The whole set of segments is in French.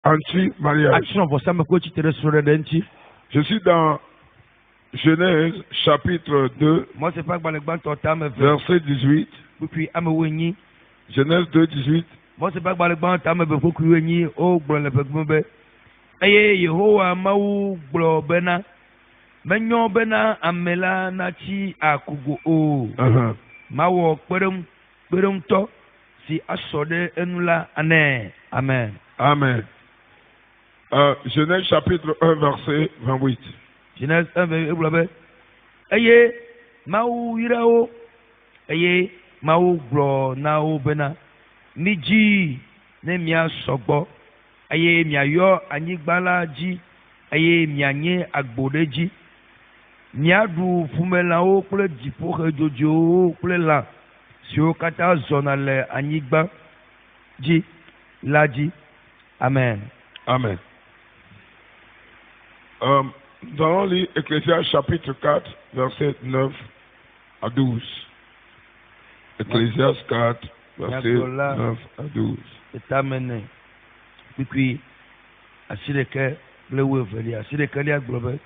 Anti-mariage. Je suis dans Genèse chapitre 2, verset 18. Genèse 2, 18. Yehowa mawu gblɔ bena menyo bena amela natsi akugo o. Mawɔ kpeɖeŋutɔ si asɔ ɖe enu la anɛ. Amen. Amen. Genèse chapitre 1, verset 28. Genèse 1, verset 28. Mawu yirawo. Mawu gblɔ na wo bena midzi ne mia sɔgbɔ. Miayɔ anyigba la dzi. Mianye agbo ɖe dzi. Miaɖu ƒumelãwo kple dziƒoxedzodzowo kple lã siwo katã zɔna le anyigba dzi la dzi. Amen. Amen. Nous allons lire Ecclésiaste chapitre 4, verset 9 à 12. Ecclésiaste 4, verset 9 à 12. Etamene. Puis, asireke le weveli, asireke lia globe.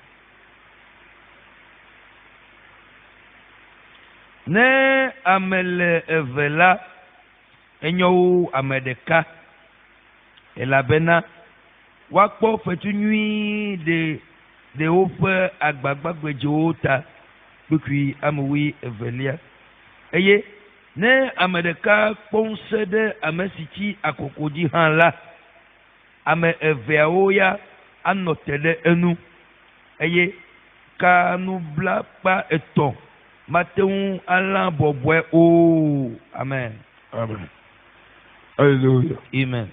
Ne amele evela enyo amedeka elabena wakpo fetu nyui de woƒe agbagbagbedziwo ta kpekui amewi evelia eye ne ame ɖeka kpɔ ŋusẽ ɖe ame si tsi akoko dzi hã la ame eveawo ya anɔ te ɖe enu eye ka nublakpa etɔ̃ mate ŋu alã bɔbɔe o. Amen. Amen. Alléluia. Amen.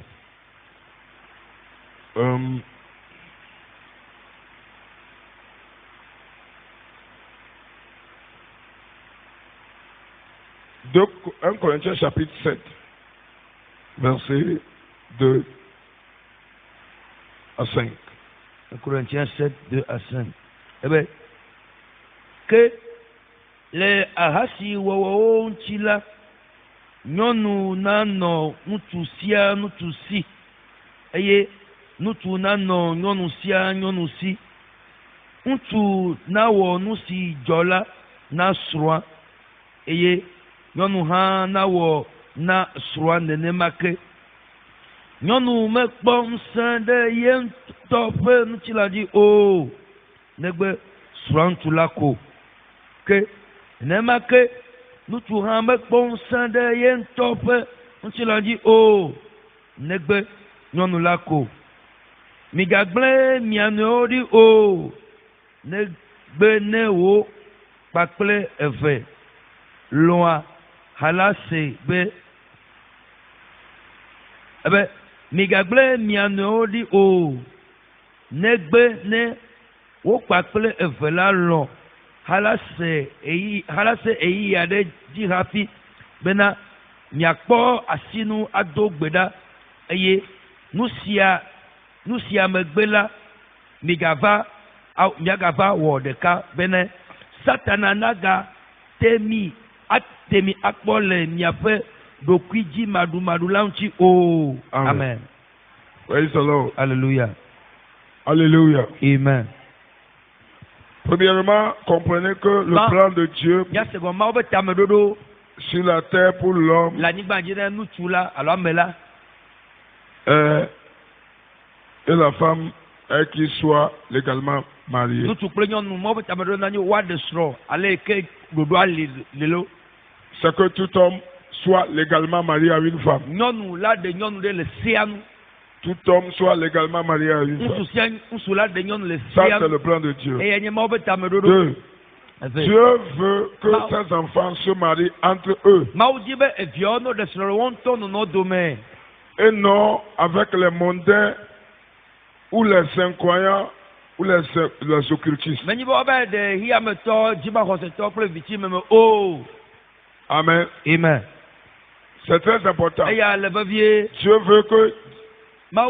Donc, 1 Corinthiens chapitre 7, verset 2 à 5. 1 Corinthiens 7, 2 à 5. Eh bien, que les ahasi wawawo ŋuti la, nyɔnu nanɔ ŋutsu sia ŋutsu si, eye ŋutsu nanɔ nyɔnu sia nyɔnu si, ŋutsu nawɔ nu si dzɔ la na srɔ̃a, eye nyɔnu hã nawɔ na srɔ̃a nenema ke. Nyɔnu mekpɔ ŋusẽ ɖe ye ŋutɔ ƒe ŋutilã dzi o, negbe srɔ̃a ŋutsu la ko. Ke nenema ke ŋutsu hã mekpɔ ŋusẽ ɖe ye ŋutɔ ƒe ŋutilã dzi o, negbe nyɔnu la ko. Migagblẽ mia nɔewo ɖi o, negbe ne wo kpakple eve lɔ̃a halase be migagblẽ mia nɔewo ɖi o, negbe ne wo kpakple eve la lɔ̃ halase eyi aɖe dzi hafi bena miakpɔ asinu ado gbe ɖa eye nu sia megbe la miagava wɔ ɖeka bena Satana naga temi akpɔ le miaƒe ɖokui dzi maɖumaɖu la ŋuti o. Amen. Praise the Lord. Hallelujah. Hallelujah. Amen. Premièrement, comprenez que le plan de Dieu sur la terre pour l'homme et la femme est qu'il soit légalement marié. C'est que tout homme soit légalement marié à une femme. Tout homme soit légalement marié à une femme. Ça, c'est le plan de Dieu. 2. Dieu veut que ses enfants se marient entre eux. Et non avec les mondains ou les incroyants ou les occultistes. Amen. Amen. C'est très important. Dieu veut que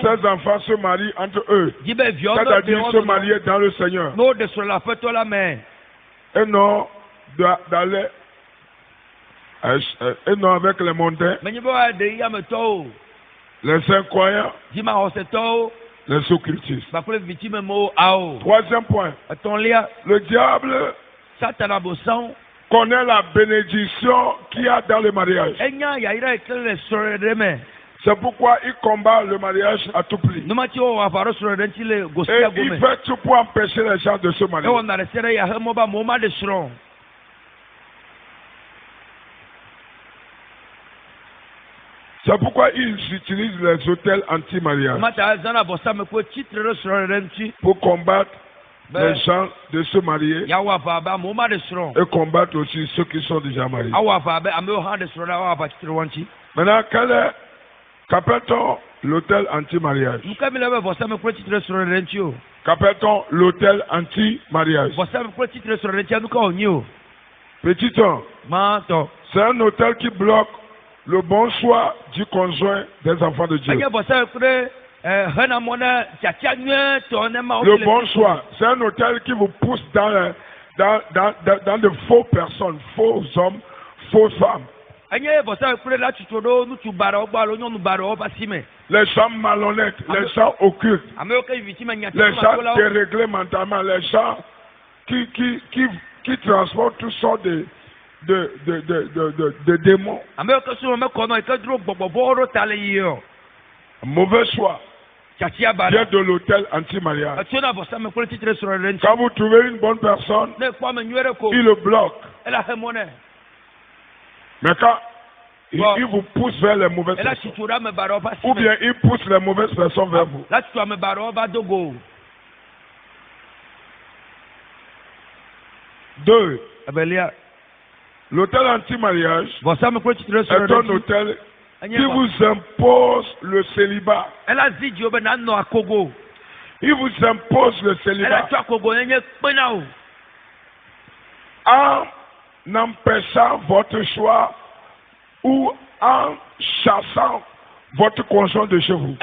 ses enfants se marient entre eux. C'est-à-dire se marier dans le Seigneur. Et non d'aller et non avec les mondains, les incroyants, les occultistes. 3e point. Le diable connaît la bénédiction qu'il y a dans le mariage. C'est pourquoi il combat le mariage à tout prix. Et il fait tout pour empêcher les gens de se marier. C'est pourquoi ils utilisent les hôtels anti-mariage pour combattre les gens de se marier et combattre aussi ceux qui sont déjà mariés. Maintenant, qu'appelle-t-on l'hôtel anti-mariage? Qu'appelle-t-on l'hôtel anti-mariage? Petit 1, c'est un hôtel qui bloque le bon choix du conjoint des enfants de Dieu. Le bon choix, c'est un hôtel qui vous pousse dans de fausses personnes, faux hommes, fausses femmes. Les gens malhonnêtes, les gens occultes, les gens déréglés mentalement, les gens qui transportent toutes sortes de démons. Mauvais choix. Vient de l'hôtel anti-mariage. Quand vous trouvez une bonne personne, il le bloque. Mais quand il vous pousse vers les mauvaises personnes, ou bien il pousse les mauvaises personnes vers vous. 2. L'hôtel anti-mariage est un hôtel qui vous impose le célibat. Il vous impose le célibat en empêchant votre choix ou en chassant votre conjoint de chez vous.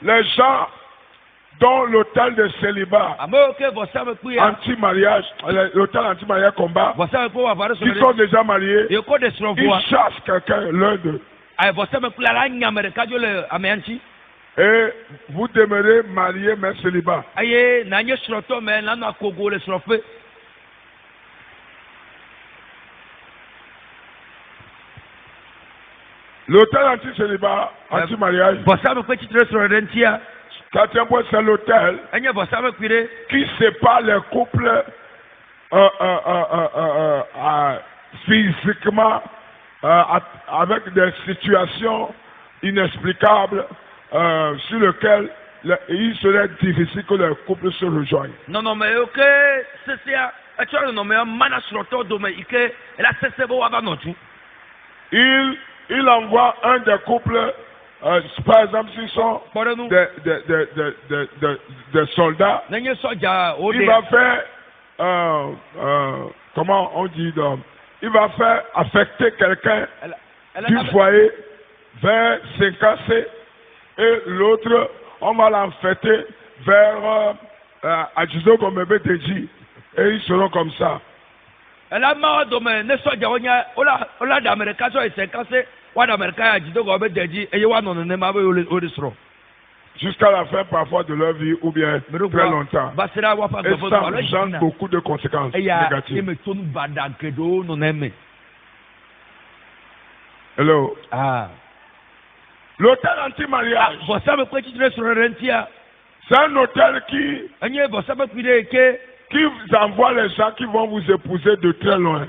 Les gens dont l'hôtel de célibat anti-mariage, l'hôtel anti-mariage combat, qui sont déjà mariés, ils chassent quelqu'un, l'un d'eux. Et vous demeurez marié mais célibat. L'hôtel anti-célibat, anti-mariage, 4e point, c'est l'hôtel qui sépare les couples physiquement avec des situations inexplicables sur lesquelles il serait difficile que les couples se rejoignent. Il envoie un des couples. Par exemple, s'ils sont des soldats, il va faire, comment on dit, il va faire affecter quelqu'un du foyer vers Saint-Cassé et l'autre, on va l'affecter vers Adjudo comme Bétéji et ils seront comme ça. jusqu'à la fin parfois de leur vie ou bien très longtemps. Et ça engendre beaucoup de conséquences négatives. Hello. L'hôtel anti-mariage, c'est un hôtel qui vous envoie les gens qui vont vous épouser de très loin.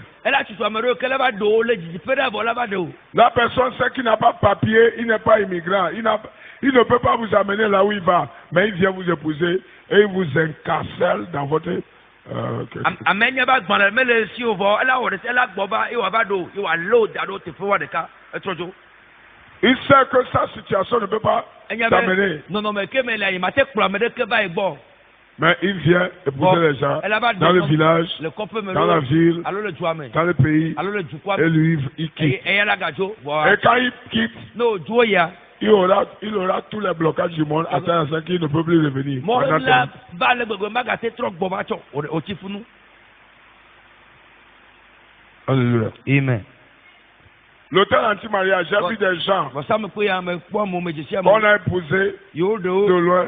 La personne sait qu'il n'a pas de papier, il n'est pas immigrant, il ne peut pas vous amener là où il va, mais il vient vous épouser et il vous encarcelle dans votre... Il sait que sa situation ne peut pas t'amener. Mais il vient épouser les gens dans le village, dans la ville, dans le pays, et lui, il quitte. Et quand il quitte, il aura tous les blocages du monde à tel point qu'il ne peut plus revenir. Alléluia. Amen. L'hôtel anti-mariage, j'ai vu des gens qu'on a épousés de loin.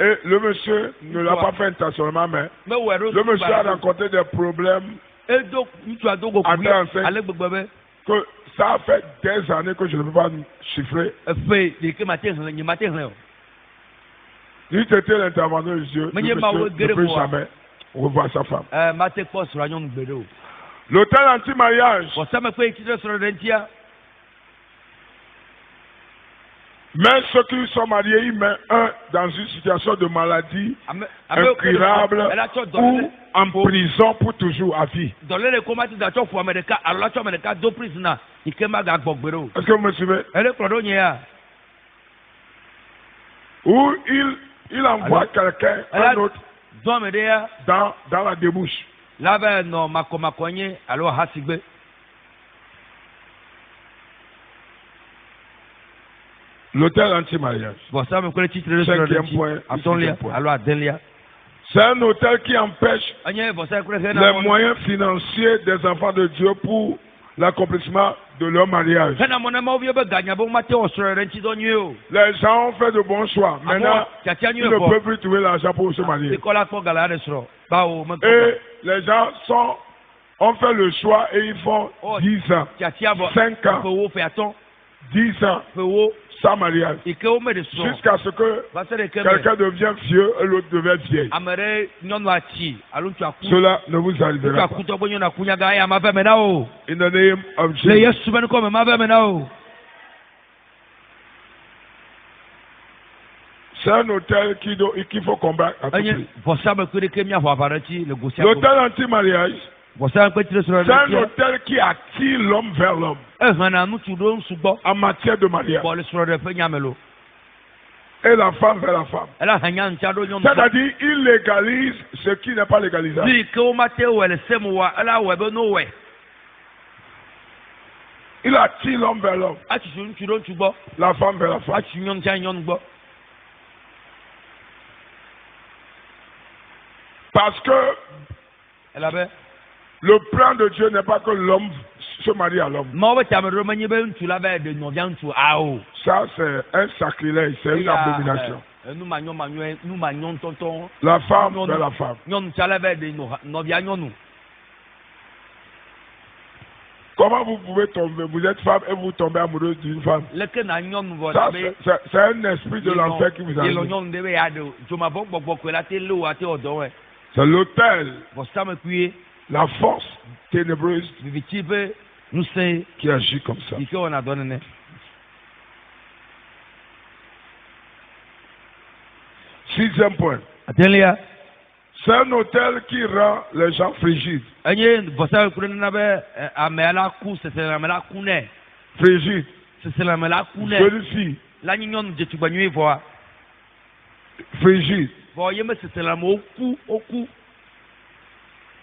Et le monsieur ne l'a pas fait intentionnellement, mais le monsieur a rencontré des problèmes à que ça a fait des années que je ne peux pas chiffrer. Il était l'intervention de Dieu. Le monsieur ne peut jamais revoir sa femme. L'hôtel anti-mariage, même ceux qui sont mariés, ils mettent un dans une situation de maladie incurable ou en prison pour toujours à vie. Est-ce que vous me suivez? Ou il envoie quelqu'un, un autre, dans la débouche. L'hôtel anti-mariage. Cinquième point. C'est un hôtel qui empêche les moyens financiers des enfants de Dieu pour l'accomplissement de leur mariage. Les gens ont fait de bons choix. Maintenant, ils ne peuvent plus trouver l'argent pour se marier. Et les gens ont fait le choix et ils font 10 ans, 5 ans, 10 ans sans mariage. Jusqu'à ce que quelqu'un devienne vieux et l'autre devienne vieille. Cela ne vous arrivera pas. In the name of Jesus. C'est un hôtel qu'il faut combattre à tout prix. L'hôtel anti-mariage, c'est un hôtel qui attire l'homme vers l'homme en matière de mariage. Et la femme vers la femme. C'est-à-dire, il légalise ce qui n'est pas légalisable. Il attire l'homme vers l'homme. La femme vers la femme. Parce que le plan de Dieu n'est pas que l'homme se marie à l'homme. Ça, c'est un sacrilège, c'est une abomination. La femme vers la femme. Comment vous pouvez tomber? Vous êtes femme et vous tombez amoureuse d'une femme. Ça, c'est un esprit de l'enfer qui vous arrive. C'est l'autel, la force ténébreuse qui agit comme ça. Sixième point. C'est un hôtel qui rend les gens frigides. Frigide. Celui-ci. Frigide.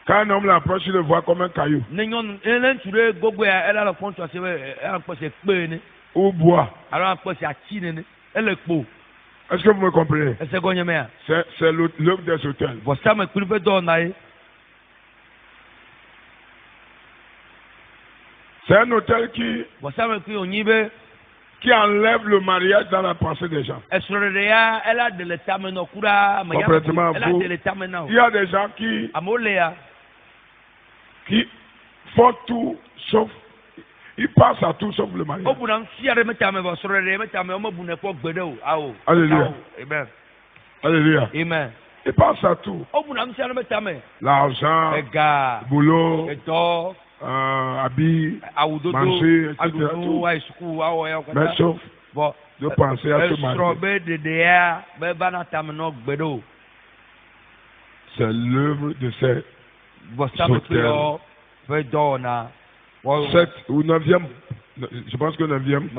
Quand un homme l'approche, il le voit comme un caillou. Ou bois. Est-ce que vous me comprenez? C'est l'œuvre des hôtels. C'est un hôtel qui qui enlève le mariage dans la pensée des gens. Complètement faux. Il y a des gens qui font tout sauf, ils pensent à tout sauf le mariage. Alléluia. Amen. Alléluia. Amen. Ils pensent à tout. L'argent, boulot, habits, manger, etc. Tout. Mais sauf de penser à ce mariage. C'est l'œuvre de ces hôtels. 7 ou 9e, je pense que 9e.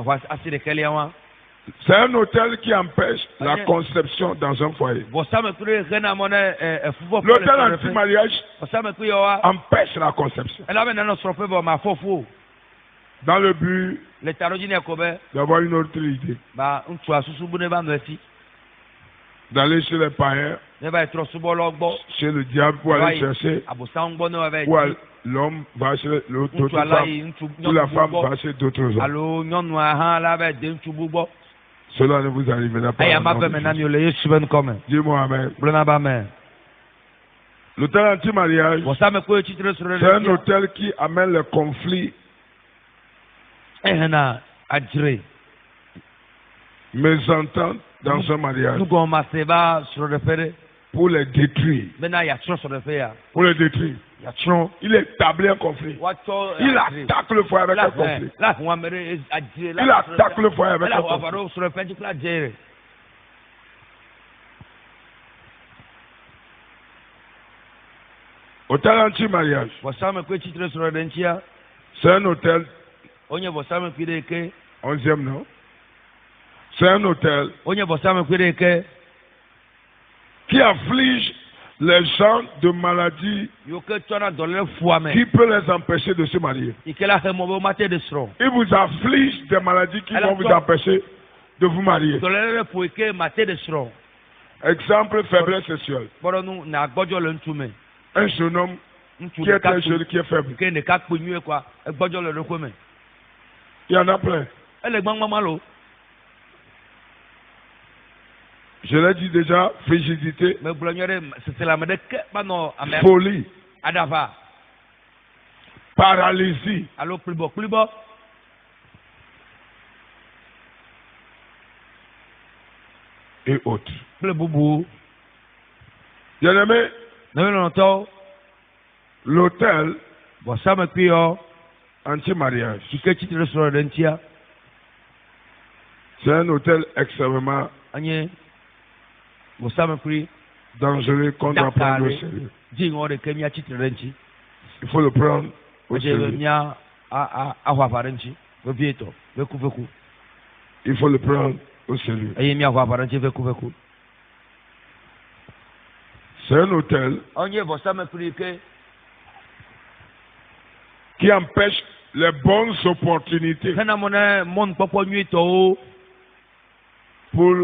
C'est un hôtel qui empêche la conception dans un foyer. L'hôtel anti-mariage empêche la conception. Dans le but d'avoir une autre idée. D'aller chez les païens, chez le diable pour aller chercher, ou l'homme va chez l'autre femme, ou la femme va chez d'autres hommes. Cela ne vous arrivera pas. Dis-moi amen. L'hôtel anti-mariage, c'est un hôtel qui amène les conflits, mésententes dans un mariage, pour les détruire. Pour les détruire. Il établit un conflit. Il attaque le foyer avec un conflit. Il attaque le foyer avec un conflit. Hôtel anti-mariage, c'est un hôtel, 11e non? C'est un hôtel qui afflige les gens de maladies qui peut les empêcher de se marier. Il vous afflige des maladies qui vont vous empêcher de vous marier. Exemple, faiblesse sexuelle. Un jeune homme qui est très jeune, qui est faible. Il y en a plein. Je l'ai dit déjà, frigidité, folie, paralysie, et autres. Bien-aimé, l'hôtel anti-mariage, c'est un hôtel extrêmement dangereux qu'on doit prendre au sérieux. Il faut le prendre au sérieux. Il faut le prendre au sérieux. C'est un hôtel qui empêche les bonnes opportunités pour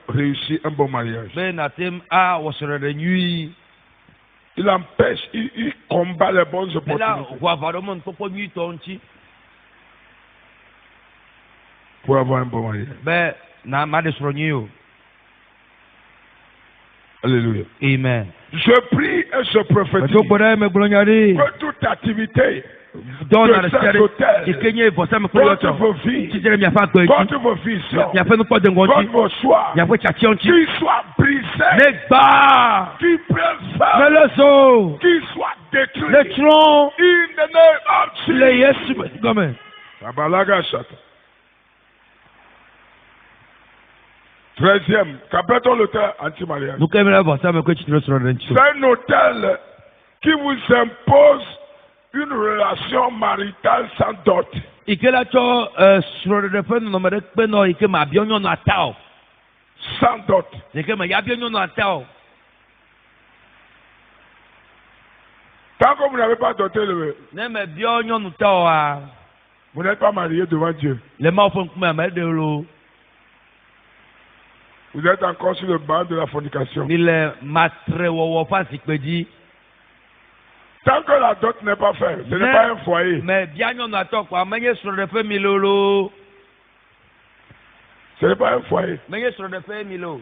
réussir un bon mariage. Il empêche, il combat les bonnes opportunités pour avoir un bon mariage. Alléluia. Amen. Je prie et je prophétise que toute activité de cet hôtel contre vos vies, contre vos visions, contre vos choix, qui soit brisé, qui prenne fin, qui soit détruit. In the name of Jesus. 13e, qu'appelle-t-on l'hôtel anti-mariage? C'est un hôtel qui vous impose une relation maritale sans dot. Sans dot. Tant que vous n'avez pas doté vous n'êtes pas marié devant Dieu. Vous êtes encore sur le banc de la fornication. Tant que la dot n'est pas faite, ce n'est pas un foyer. Mais bien nyɔnu atɔ quoi, menye srɔ̃ɖeƒe mi lolo. Ce n'est pas un foyer. Menye srɔ̃ɖeƒe mi lo.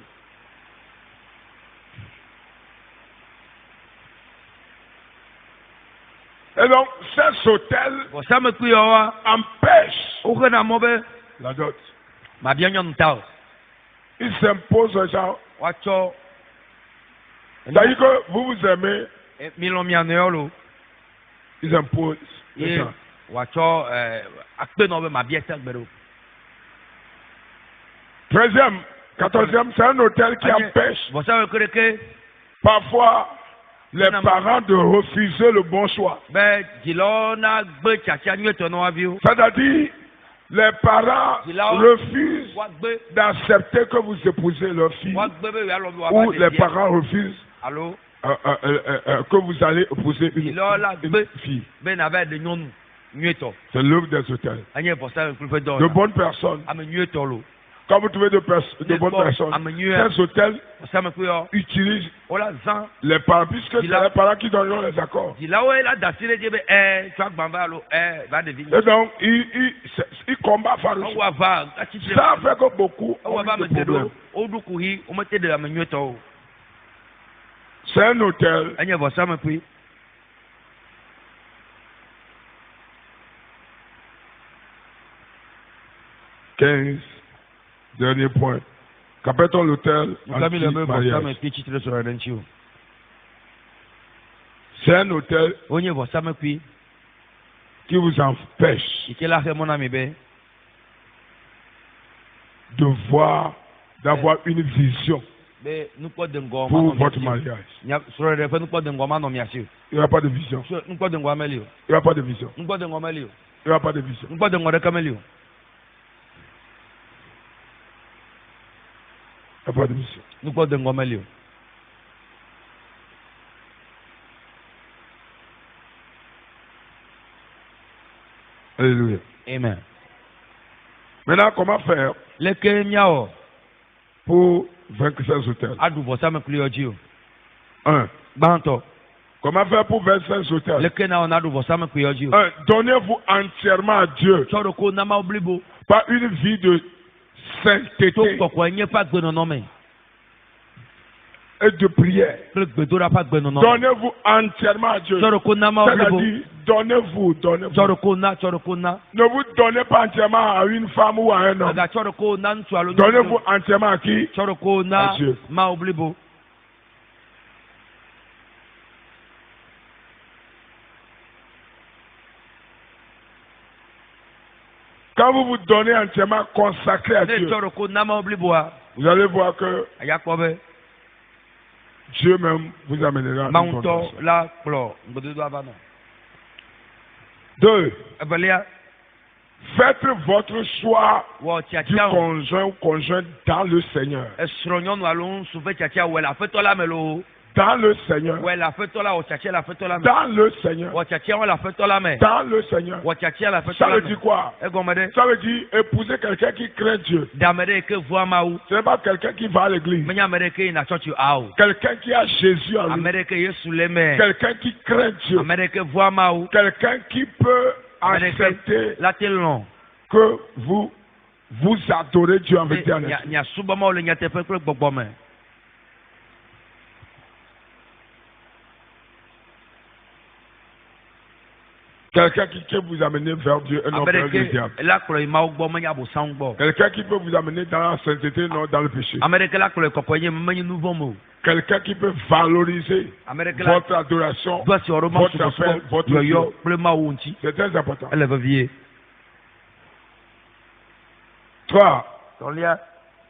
Et donc, ces hôtels Vɔsamekpui yawoa, empêchent woxena mɔ be la dot. mabia nyɔnu ta o. Ils s'imposent aux gens. Woatsɔ C'est-à-dire que vous vous aimez, milɔn mia nɔewo lo. ils imposent. les Ye gens. woatsɔ akpenɔ be mabia te gbe ɖo. 13e, 14e, c'est un hôtel qui Anye, empêche vɔsamekpui ɖeke parfois les parents de refuser le bon choix. be dzilawo na gbe tsatsia nyuietɔ na woaviwo. C'est-à-dire, les parents refusent Woagbe d'accepter que vous épousez leur fille, woagbe be yealɔ be ou woava les ɖevia. parents refusent Alo que vous allez épouser dzilawo la une gbe fille. be nava ɖe nyɔnu nyuietɔ. C'est l'œuvre des hôtels. Anye vɔsamekpui ƒe De dɔwɔna. bonnes personnes, Ame nyuietɔ lo. quand vous trouvez de bonnes personnes, ces hôtels Vɔsamekpui yɔ utilisent wola zã. les parents, puisque c'est les parents qui donneront les accords. Dzilawoe la da asi ɖe dzi be tso agbãva alo va ɖevi. Et donc, ils combattent farouchement. Ewɔ ava atsitre. Ça fait que beaucoup Ewɔ ont ava eu ame des geɖewo problèmes. woɖu kuhi womete ɖe ame nyuietɔ o. C'est un hôtel Enye vɔsamekpui. Dernier point. Qu'appelle-t-on l'hôtel Nukami le be anti-mariage? vɔsamekpui tsitre sɔrɔ ɖe ŋuti o. C'est un hôtel Wonye vɔsamekpui qui vous empêche yi ke la xe mɔ na mi be de voir, d'avoir une vision be nukpɔdeŋgɔ pour manɔ votre mia si mariage. o. Srɔ̃ɖeɖe ƒe nukpɔdeŋgɔ manɔ mia si o. Il n'y aura pas de vision. Nukpɔdeŋgɔ meli o. Il n'y aura pas de vision. Nukpɔdeŋgɔ meli o. Il n'y aura pas de vision. Nukpɔdeŋgɔ ɖeke meli o. Il n'y a pas de vision. Nukpɔdeŋgɔ meli o. Alléluia. Amen. Maintenant, comment faire Leke miawɔ pour vaincre ces hôtels? aɖu vɔsamekpui yɔ dzi o. 1. Gbãtɔ Comment faire pour vaincre ces hôtels? leke na wɔ na aɖu vɔsamekpui yɔ dzi o. 1. Donnez-vous entièrement à Dieu. Tsɔ ɖoko na Mawu blibo. Pas une vie de To sainteté kpɔkpɔ nye ƒe agbenɔnɔ me et de prière. kple gbedoɖa ƒe agbenɔnɔ me. Donnez-vous entièrement à Dieu. Tsɔ ɖoko na Mawu blibo. C'est-à-dire, donnez-vous, Tsɔ donnez-vous. ɖoko na. Ne vous donnez pas entièrement à une femme ou à un homme. Ega tsɔ ɖoko na ŋutsu alo Donnez-vous entièrement à qui? Tsɔ ɖoko na À Dieu. Mawu blibo. Quand vous vous donnez entièrement consacré à Ne Dieu, tsɔ ɖoko na Mawu bliboa vous allez voir que eya kpɔ be Dieu même vous amènera. Mawu une ŋutɔ fondation. la kplɔ ŋgbedodo ava nɔ. 2. Evelia Faites votre choix wɔ du tiatia o. conjoint ou conjointe dans le Seigneur. Esrɔ̃nyɔnu alo ŋutsu ƒe tiatia wɔ le aƒetɔ la me lo. Dans le Seigneur. Wɔ le aƒetɔ la wɔ tiatia le aƒetɔ la me. Dans le Seigneur. Wɔ tiatia wɔ le aƒetɔ la me. Dans le Seigneur. Wɔ tiatia le aƒetɔ Ça la veut me. dire quoi? Egɔme ɖe Ça veut dire épouser quelqu'un qui craint Dieu. dame ɖe yi ke vua Mawu. Ce n'est pas quelqu'un qui va à l'église. Menye ame ɖe ke yina tsɔtsi o. Quelqu'un qui a Jésus en Ame lui. ɖe ke Yesu le me. Quelqu'un qui craint Dieu. Ame ɖe ke vua Mawu. Quelqu'un qui peut Ame ɖe accepter ke la te lɔ̃. que vous adorez Dieu en vérité en esprit. Miasubɔ Mawu le nyateƒe kple gbɔgbɔ me. Quelqu'un qui peut vous amener vers Dieu et non Ame vers ɖe le ke diable. la kplɔe Mawu gbɔ menye abosam gbɔ. Quelqu'un qui peut vous amener dans la sainteté, non dans le péché. Ame ɖe ke la kplɔe kɔkɔe menye nu vɔ̃ me o. Quelqu'un qui peut valoriser Ame ɖe ke la votre adoration, do asi wɔ ɖo Mawu votre appel, subɔsubɔ votre yɔyɔ Dieu. kple Mawu ŋuti. C'est très important. Ele vevie. 3. Tɔlia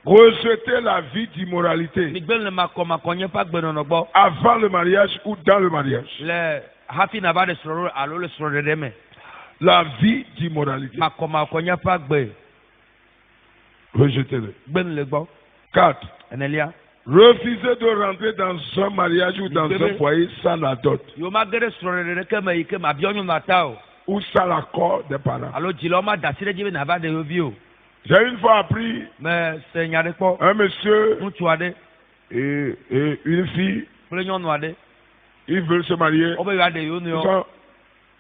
Rejetez la vie d'immoralité migbe le makɔmakɔ nye ƒe agbenɔnɔ gbɔ. avant le mariage ou dans le mariage. Le hafi nava ɖe srɔ̃ɖo alo le srɔ̃ɖeɖe me. La vie d'immoralité. Makɔmakɔ nye ƒe agbe. Rejetez-le. Gbe le gbɔ. 4. Enelia. Refusez de rentrer dans un mariage ou dans Migbe un foyer sans la dot Yo ma ge ɖe srɔ̃ɖeɖe ɖeke me yi ke mabiɔ nyɔnu ata o. ou sans l'accord des parents. Alo dzilawo ma da asi ɖe dzi be nava ɖe yewovi o. J'ai une fois appris Me se nya ɖe kpɔ. un monsieur Ŋutsu aɖe et une fille kple nyɔnu aɖe. ils veulent se marier. o be ya de yo no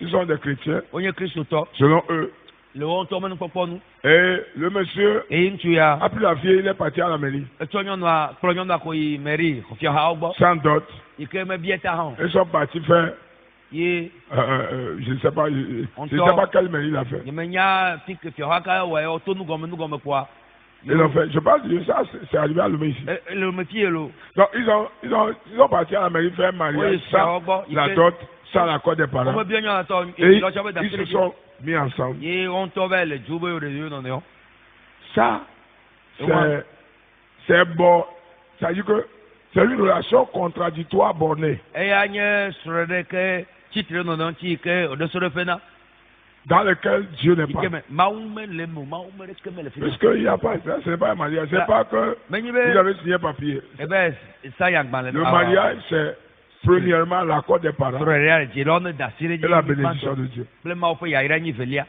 Ils sont des chrétiens, onye Kristo to selon eux. le won to menu popo nu Et le monsieur e ntu ya a pris la fille, il est parti à la mairie. eto nyɔnu a kplɔ nyɔnu a ko yi mairie ko fia ha gbɔ Sans dot. ike me bia ta hã Ils sont partis faire, ye je ne sais pas, je ne sais pas quelle mairie il a fait. nye me nya fi ke fia ha ka wɔ ye to nugɔme kpoa Ils ont fait, je pense que ça, c'est arrivé à Lomé ici. le me fie lo Donc, ils sont partis à la mairie faire un mariage sans la dot, sans l'accord des o parents. me bia nyɔnu atɔ Et lɔ tɔ be da ils se sont mis ensemble. ye on to be le dzu be yo de yo nɔ ne Ça, c'est bon. Ça veut dire que c'est une relation contradictoire bornée eya nye srɔ̃ ɖe ke tsitre nɔ ne ŋuti ke o de so ɖe fena dans laquelle Dieu n'est pas. ike me mawu me le mo mawu me ɖeke me le fena Parce qu'il n'y a pas, ça, ce n'est pas un mariage. C'est pas que menyi vous be avez signé papier. ebe saya gbalẽ Le mariage, c'est premièrement l'accord des parents srɔ̃ ɖe dzi lɔ ne da asi ɖe et la bénédiction de Dieu. kple mawu ƒe yayra nyi velia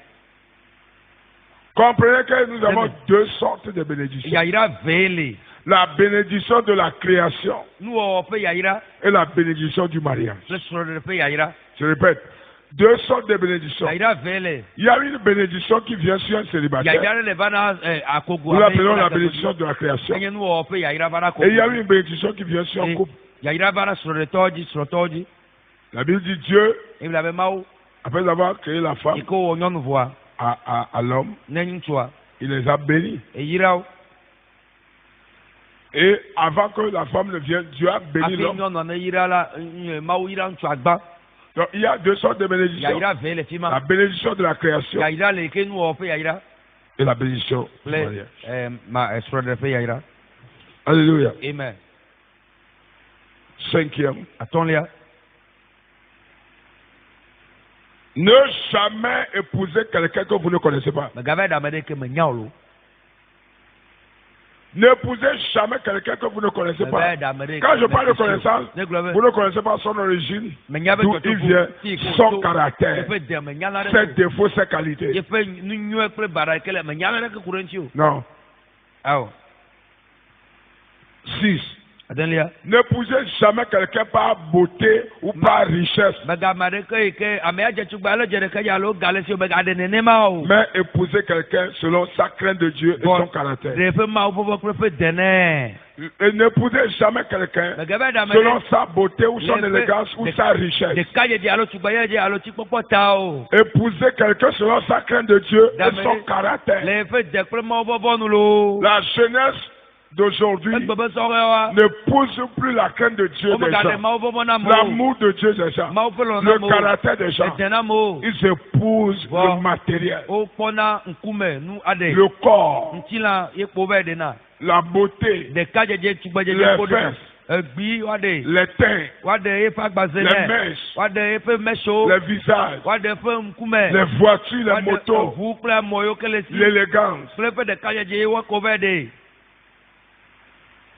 Comprenez que nous avons deux sortes de bénédictions. yayra vee le La bénédiction de la création nuwɔwɔ ƒe yayra et la bénédiction du mariage. kple srɔ̃ɖeɖe ƒe yayra Je répète, deux sortes de bénédictions. yayra vee le Il y a une bénédiction qui vient sur un célibataire. yayra ɖe le va na akogo Nous l'appelons la bénédiction de la création. enye nuwɔwɔ ƒe yayra va na Et il y a akogo une bénédiction qui vient sur un couple. yayra va na srɔ̃ɖetɔwo dzi srɔ̃tɔwo dzi La Bible dit Dieu, ebla be mawu après avoir créé la femme yi ke wɔ nyɔnu vɔa à l'homme, ne ŋutsua il les a bénis. eyra wo Et avant que la femme ne vienne, Dieu a béni hafi l'homme. nyɔnua ne yra la mawu yra ŋutsua gbã Donc il y a deux sortes de bénédictions. yayra vee le fi La ma bénédiction de la création yayra le ke nuwɔwɔ ƒe yayra et la bénédiction du kple mariage. srɔ̃ɖeɖe ƒe yayra Alléluia. amen Cinquième. atɔ̃lia Ne jamais épouser quelqu'un que vous ne connaissez pas. megava ɖe ame ɖe ke menya o lo N'épousez jamais quelqu'un que vous ne connaissez megava pas. ɖe ame ɖe Quand je parle de connaissance, ne gblɔ be vous ne connaissez pas son origine, menya be d'où il vient, son caractère, yeƒe de menya la ses ɖe défauts, ses qualités. yeƒe nu nyuie kple baɖa ke le menya la ɖeke ku ɖe ŋuti o Non. awɔ 6. adelia N'épousez jamais quelqu'un par beauté ou par richesse, megame ɖeke yi ke amea dze tugba ale dze ɖeke dze alo gale si o megaɖe nenema o mais épousez quelqu'un selon sa crainte de Dieu et Bon. son caractère. ɖe ƒe mawu vɔvɔ kple ƒe dene Et n'épousez jamais quelqu'un megave ɖe ame selon ɖe sa beauté ou son Les- élégance ou sa richesse. ɖeka dzedze alo tugba ye dze alo tsikpɔkpɔ ta o Épousez quelqu'un selon sa crainte de Dieu et Dame- son caractère. le ƒe de kple mawu vɔvɔ nu lo La jeunesse d'aujourd'hui egbe be sɔhɛ wa n'épouse plus la crainte de Dieu o des megaɖe gens, mawu vɔvɔ na mo l'amour de Dieu des gens, mawu ƒe lɔlɔ le na mo caractère des gens. ede na mo Ils épousent Bon. le matériel, o kpɔna ŋkume nu aɖe le corps, ŋutilã ye kpo bɛ ɖe na la beauté, ɖeka dzedze tugba dzedze les kpo ɖe fesses, egbi waɖe les teints, waɖe yeƒe agbaze les nɛ mèches, waɖe yeƒe mesiwo les visages, waɖe ƒe ŋkume les voitures, les waɖe motos, eʋu kple amɔ yiwo ke le si l'élégance. kple eƒe ɖeka dzedze ye woakɔ bɛ ɖe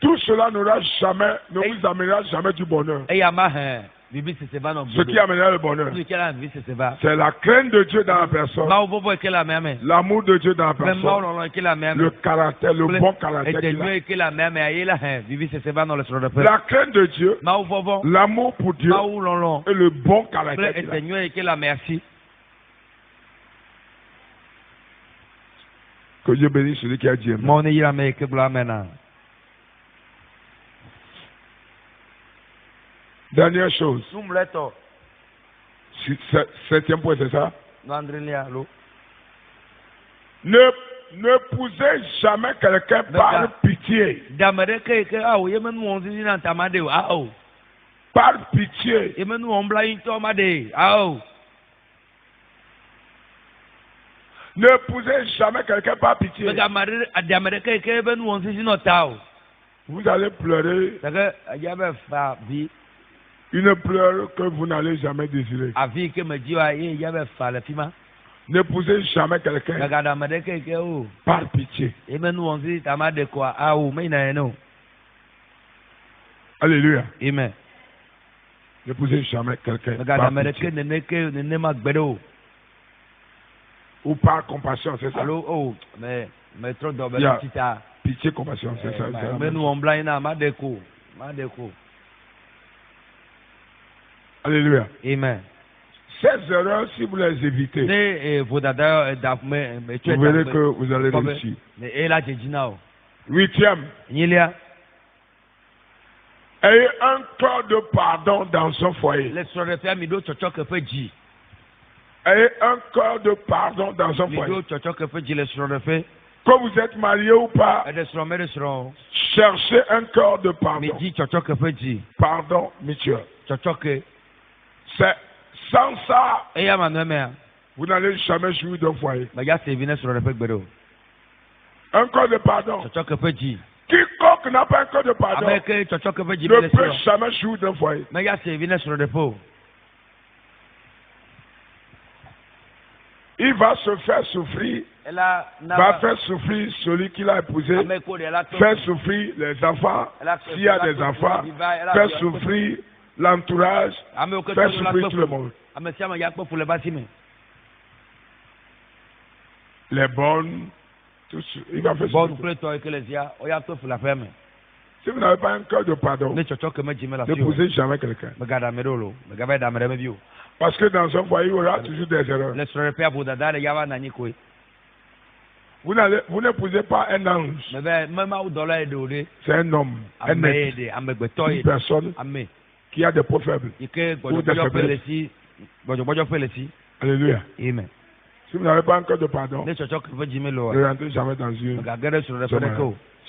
Tout cela ne vous amènera jamais du bonheur. eye ama hɛ bibi sese va nɔ Ce qui amènera le bonheur, nu ke la bibi sese va c'est la crainte de Dieu dans la personne, mawu vɔvɔ yi ke le amea me l'amour de Dieu dans la kple mawu personne, lɔlɔ yi ke le amea me le caractère, le kple bon caractère ede qu'il nyuie a. yi ke le amea mea ye la hɛ bibi sese va nɔ le srɔ̃ɖeƒe La crainte de Dieu, mawu vɔvɔ l'amour pour Dieu mawu lɔlɔ et le bon kple caractère qu'il a. ede nyuie yi ke le amea si Que Dieu bénisse celui qui a dit amen. mɔ ne yira me yi ke gblɔ ame na Dernière chose, numlɛtɔ septième point, c'est ça. nu andrelia lo N'épousez jamais quelqu'un par D'accord. pitié. dame ɖeke yi ke awo ye me nu wɔm sisi na ntama de o awo Par pitié. ye me nu wɔm bla yi ŋutɔ ma de awo N'épousez jamais quelqu'un par pitié. megame ɖe dame ɖeke yi ke ebe nu wɔm sisi nɔ ta o Vous allez pleurer gake edze be fa vi une pleure que vous n'allez jamais désirer. afi yi ke me dzi wa ye edze be fa le fi ma N'épousez jamais quelqu'un gake dame ɖeke yi ke o par pitié. ye me nu wɔm sisi tama de koa awo me yina yɛ ne o Alléluia. amen N'épousez jamais quelqu'un megake par dame pitié. ɖeke nene ma gbe ɖe o Ou par compassion, c'est ça. alo o me trɔ dɔ be Ya. ɖe tita Pitié, compassion, c'est ça. c'est la me même nu chose. wɔm bla yi na ma de ko Alléluia. Amen. Ces erreurs, si vous les évitez, vous verrez que vous allez réussir. 8e, ayez un cœur de pardon dans son foyer. Ayez un cœur de pardon dans son foyer. Que vous êtes marié ou pas, cherchez un cœur de pardon. Pardon mutuel. C'est sans ça, vous n'allez jamais jouir d'un foyer. Un cœur de pardon. Quiconque n'a pas un cœur de pardon ne peut jamais jouir d'un foyer. Il va se faire souffrir, va faire souffrir celui qui l'a épousé, faire souffrir les enfants, s'il y a des enfants, faire souffrir l'entourage, faire souffrir tout le monde. Les bonnes, il va faire souffrir. Si vous n'avez pas un cœur de pardon, n'épousez jamais quelqu'un. Parce que dans un foyer, il y aura toujours des erreurs. Vous n'épousez pas un ange. C'est un homme, un être, une personne qui a des points faibles ou des faiblesses. Alléluia. Amen. Si vous n'avez pas un cœur de pardon, ne rentrez jamais dans une zone.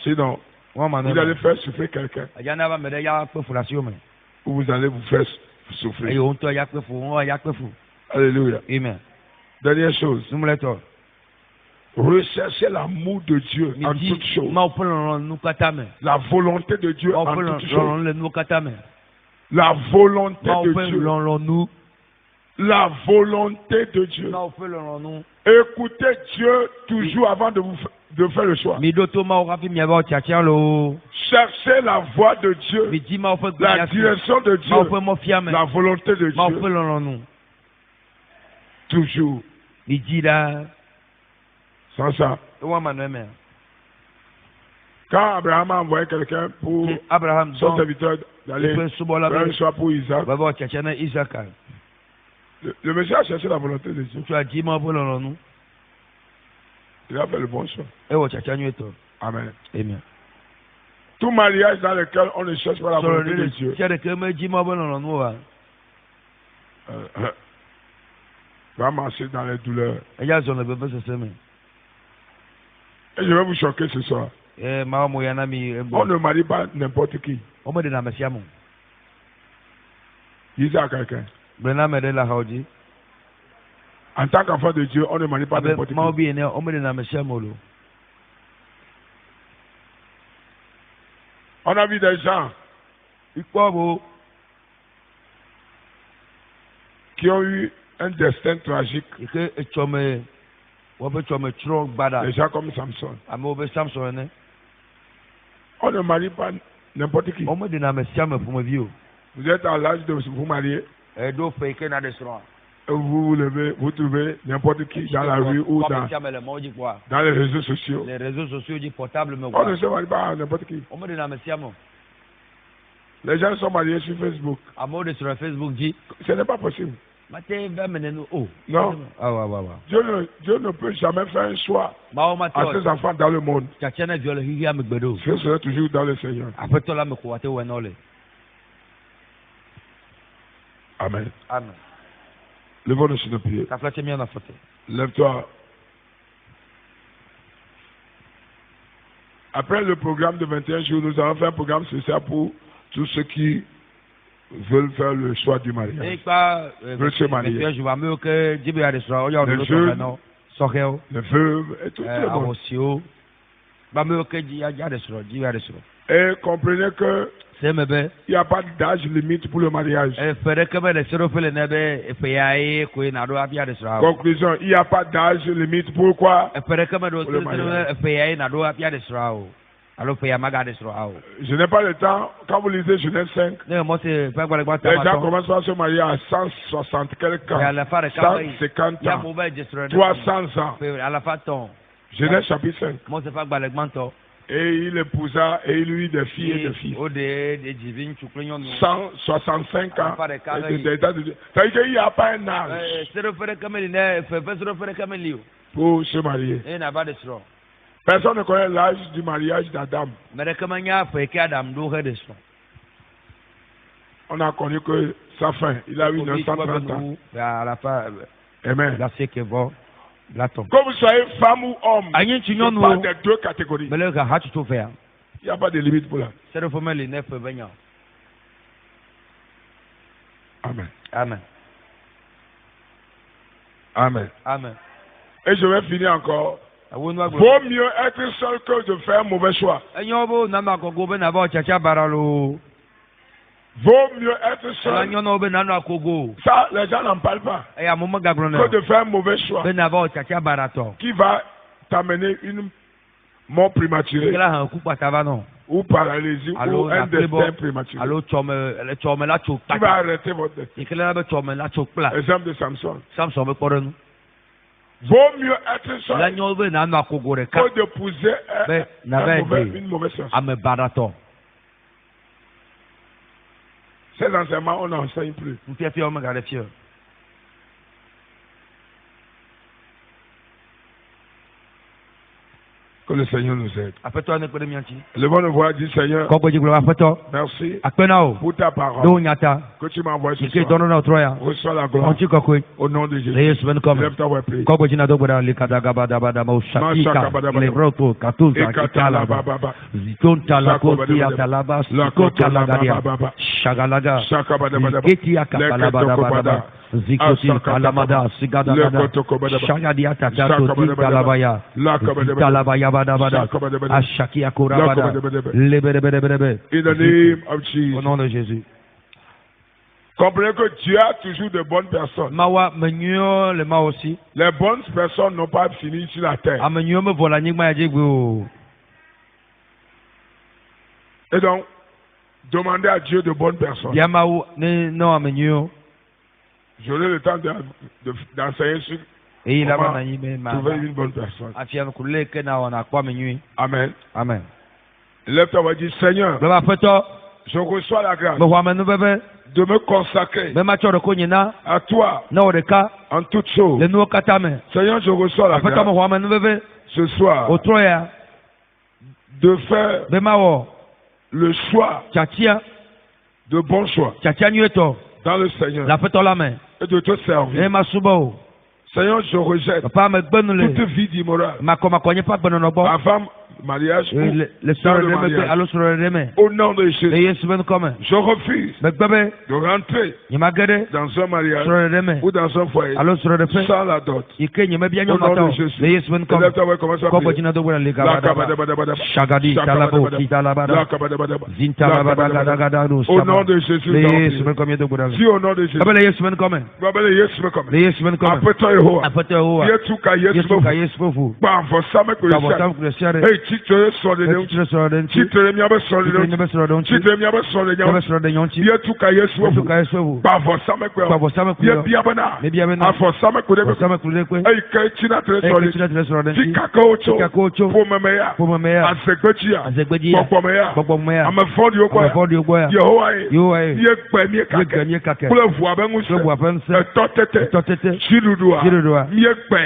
Sinon, vous allez faire souffrir quelqu'un ou vous allez vous faire souffrir. Alléluia. Amen. Dernière chose. Recherchez l'amour de Dieu en toutes choses. La volonté de Dieu en toutes choses. La volonté de Dieu. La volonté de Dieu. Écoutez Dieu toujours avant de faire le choix. Cherchez la voix de Dieu, la direction de Dieu, la volonté de Dieu. Toujours. Sans ça. Quand Abraham a envoyé quelqu'un pour son serviteur d'aller faire un choix pour Isaac, le monsieur a cherché la volonté de Dieu. Il a fait le bon choix. Amen. Amen. Tout mariage dans lequel on ne cherche pas la volonté de Dieu va marcher dans les douleurs. Et je vais vous choquer ce soir. On ne marie pas n'importe qui. Dis à quelqu'un. En tant qu'enfant de Dieu, on ne marie pas n'importe qui. On a vu des gens qui ont eu un destin tragique. Des gens comme Samson. On ne marie pas n'importe qui. Vous êtes à l'âge de vous marier. Vous levez, vous trouvez n'importe qui dans la rue ou dans les réseaux sociaux. On ne se marie pas à n'importe qui. Les gens sont mariés sur Facebook. Ce n'est pas possible. Non. Dieu ne peut jamais faire un choix à ses enfants dans le monde. Ce serait toujours dans le Seigneur. Amen. Levons-nous sur nos pieds. Lève-toi. Après le programme de 21 jours, nous allons faire un programme spécial pour tous ceux qui veulent faire le choix du mariage. Veulent se marier. Les jeunes, les veuves et tout le monde. Et comprenez que il n'y a pas d'âge limite pour le mariage. Conclusion, il n'y a pas d'âge limite pour quoi? Pour le mariage. Je n'ai pas le temps. Quand vous lisez Genèse 5, les gens commencent à se marier à 160 quelques ans, 150 ans, 300 ans. Genèse chapitre 5. Et il épousa et il eut des filles et des fils. 165 ans. Ça veut dire qu'il n'y a pas un âge pour se marier. Personne ne connaît l'âge du mariage d'Adam. On a connu que sa fin. Il a eu 930 ans. Amen. Comme vous soyez femme ou homme, il n'y a pas de deux catégories. Il n'y a pas de limite pour là. Amen. Amen. Amen. Amen. Et je vais finir encore. Vaut mieux être seul que de faire un mauvais choix. Vaut mieux être seul. Ça, les gens n'en parlent pas. Que de faire un mauvais choix qui va t'amener une mort prématurée ou paralysie ou un destin prématuré. Qui va arrêter votre destin. Exemple de Samson. Vaut mieux être seul que d'épouser une mauvaise chose. Ces enseignements, on n'enseigne plus. Que le Seigneur nous aide. Le bon voix dit Seigneur, merci pour ta parole que tu m'as envoyée ce soir. Reçois la gloire au nom de Jésus. Lève ta voix et prie. In the name of Jesus. Au nom de Jésus. Comprenez que Dieu a toujours de bonnes personnes. Les bonnes personnes n'ont pas fini sur la terre. Et donc, demandez à Dieu de bonnes personnes. J'aurai le temps d'enseigner sur trouver une bonne personne. Amen. Amen. Lève ta voix et dis Seigneur, je reçois la grâce de me consacrer à toi en toutes choses. Seigneur, je reçois la grâce ce soir de faire le choix de bons choix dans le Seigneur et de te servir. Seigneur, je rejette toute vie d'immorale avant mariage ou dans le mariage. Au nom de Jésus, je refuse de rentrer dans un mariage ou dans un foyer sans la dot. Au nom de Jésus, lève ta voix, commence à prier. Au nom de Jésus, dis au nom de Jésus. Apprête-toi Yehowa. Yetuka Yesu. Bavosame Kulisha. Hey, Chitere Solidem. Chitere Miabe Solidem. Chitere Miabe Solidem. Yetuka Yesu. Bavosame Kulisha. Yebiabana. Afosame Kulisha. Hey, Kaichina Tere Solidem. Chikaka Ocho. Pomemeya. Azegbetia. Pomemeya. Amefodi Okoya. Yehowa. Yekpe. Kule Vuabenuse. Totete. Chidudua. Miekpe.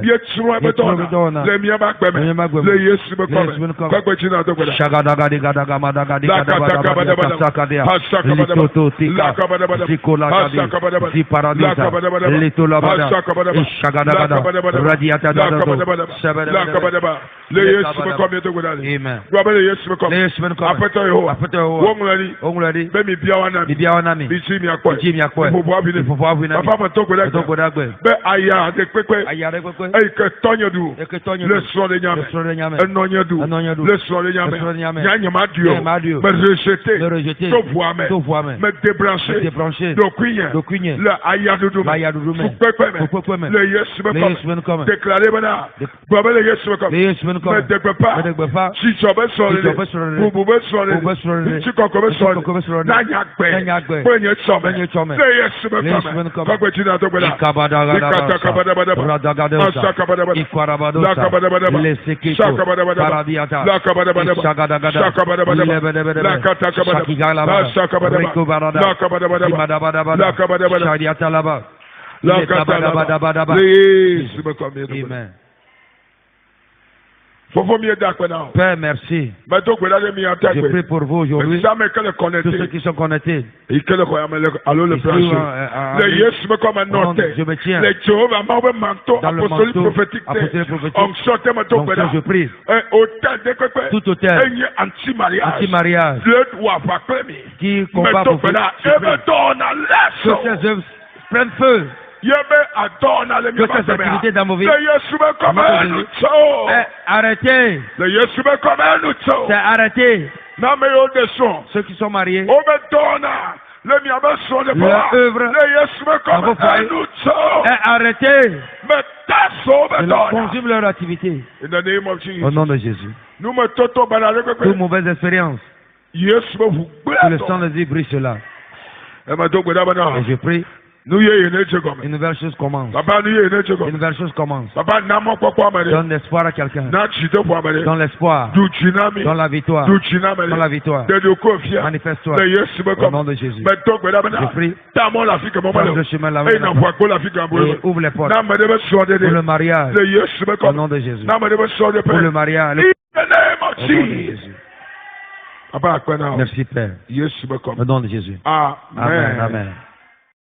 Mietsua Betona. Le Miabakbeme. Le Yesu Bekome. Kwakwechina Tokweda. Shagadagadi Gadagamada Sakadia. Litototika. Zikolagadi. Ziparadita. Litolabada. Shagadagada. Radiata Dado. Le Yesu Bekome Tokweda. Amen. Le Yesu Bekome. Apeta Yehowa. Wonguladi. Bemi Biawanami. Bisi Miakwe. Papa Matokweda. Be aya de kwekwe ay ke tonyodu le so de nyame enonyedu le so de nyame nyanyama dio me rejeter to voame me débrancher do kuyen le aya dudu kwekwe le Yesu me comme déclarer bana baba le Yesu comme me déclare pas si tu veux sortir vous pouvez sortir si kokome sortir nanyagbe penye chome le Yesu me comme kwekwe tina to bela Radagada, Ikwarabado, Lesekito, Paradiata, La kabadabadaba. Shagadagada, Shakabadabadaba. Lebedebedebe, La katakabadaba. Shakigalaba, La shakabadaba. Rekobarada, La kabadabadaba. Simadabadabada, La kabadabadaba. Shadiatalaba, La Letabadabadabadaba. Amen. Père, merci. Je prie pour vous aujourd'hui. Tous ceux qui sont connectés. Allô, le je me tiens dans le manteau apostolique prophétique. Donc ça, je prie. Tout hôtel anti-mariage qui combat pour vous, que ces œuvres prennent feu. Que ces activités dans vos vies arrêtez. C'est arrêté. Ceux qui sont mariés, leur œuvre dans vos foyers est arrêtée. Ils consument leur activité. Au nom de Jésus. Toute mauvaise expérience. Que le sang de Dieu brise cela. Et je prie. Une nouvelle chose commence. Une nouvelle chose commence. Donne l'espoir à quelqu'un. Donne l'espoir. Donne la victoire. Donne la victoire. Manifeste-toi. Au nom de Jésus. Je prie. Prends le chemin là-bas. Et ouvre les portes. Pour le mariage. Au nom de Jésus. Pour le mariage. Au nom de Jésus. Merci Père. Au nom de Jésus. Amen. Amen.